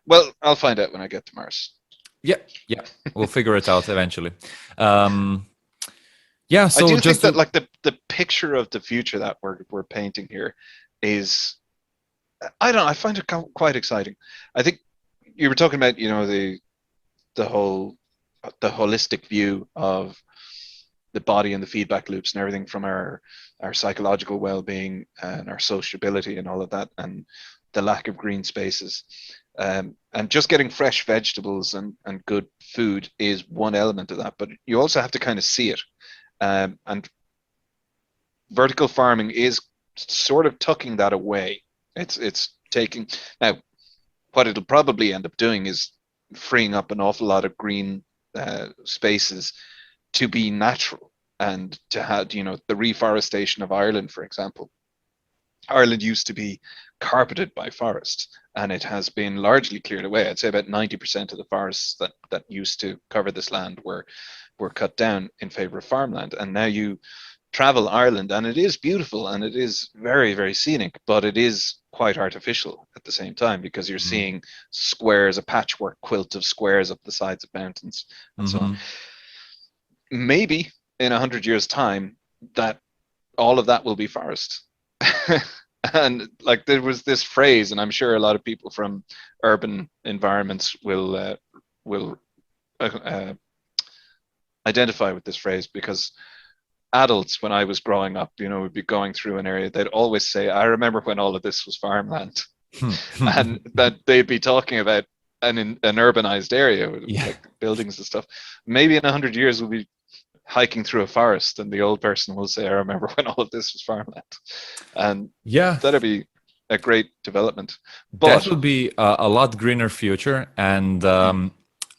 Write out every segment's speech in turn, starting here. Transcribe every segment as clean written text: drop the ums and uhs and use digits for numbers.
Well, I'll find out when I get to Mars. Yeah, yeah, we'll figure it out eventually. Um, yeah, I so do think just that to, like the picture of the future that we're painting here is I don't know, I find it quite exciting. I think you were talking about, the whole the holistic view of the body and the feedback loops and everything from our psychological well-being and our sociability and all of that and the lack of green spaces. And just getting fresh vegetables and good food is one element of that, but you also have to kind of see it. And vertical farming is sort of tucking that away. It's taking now what it'll probably end up doing is freeing up an awful lot of green spaces to be natural and to have, the reforestation of Ireland, for example. Ireland used to be carpeted by forest, and it has been largely cleared away. I'd say about 90% of the forests that used to cover this land were cut down in favor of farmland. And now you travel Ireland, and it is beautiful and it is very, very scenic, but it is quite artificial at the same time because you're mm, seeing squares, a patchwork quilt of squares up the sides of mountains and so on. mhm. Maybe in 100 years' time, that all of that will be forest. And like there was this phrase, and I'm sure a lot of people from urban environments will uh, identify with this phrase because adults, when I was growing up, would be going through an area, they'd always say, I remember when all of this was farmland. And that they'd be talking about an urbanized area with Yeah. like buildings and stuff. Maybe in 100 years we'll be hiking through a forest and the old person will say, I remember when all of this was farmland. And Yeah, that'd be a great development. that But would be a lot greener future, and mm,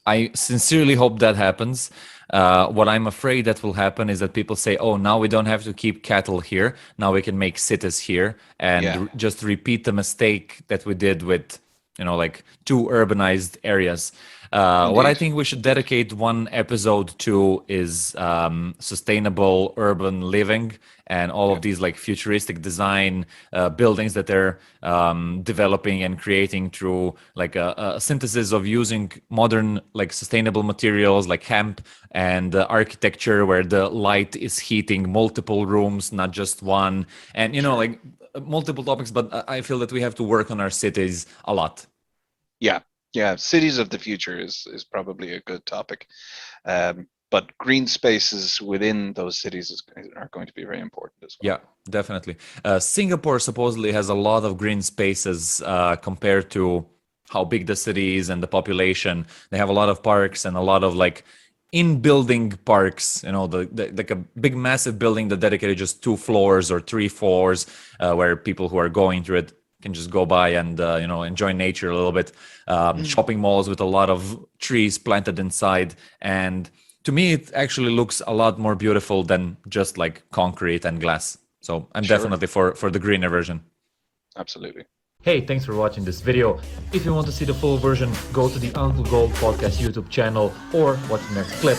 I sincerely hope that happens. What I'm afraid that will happen is that people say, "Oh, now we don't have to keep cattle here. Now we can make cities here," and yeah, just repeat the mistake that we did with, like too urbanized areas. What I indeed. think we should Indeed. dedicate one episode to is sustainable urban living and all Yeah. of these like futuristic design buildings that they're developing and creating through like a synthesis of using modern like sustainable materials like hemp and architecture where the light is heating multiple rooms, not just one, and Sure. like multiple topics. But I feel that we have to work on our cities a lot. Yeah. Yeah. Cities of the future is probably a good topic. But green spaces within those cities are going to be very important as well. Yeah, definitely. Singapore supposedly has a lot of green spaces compared to how big the city is and the population. They have a lot of parks and a lot of like in-building parks. Like a big, massive building that dedicated just 2 floors or 3 floors, where people who are going through it can just go by and enjoy nature a little bit. Mm, Shopping malls with a lot of trees planted inside, and to me it actually looks a lot more beautiful than just like concrete and glass. So I'm sure. definitely for the greener version. Absolutely. Hey, thanks for watching this video. If you want to see the full version, go to the Uncle Gold Podcast YouTube channel or watch the next clip.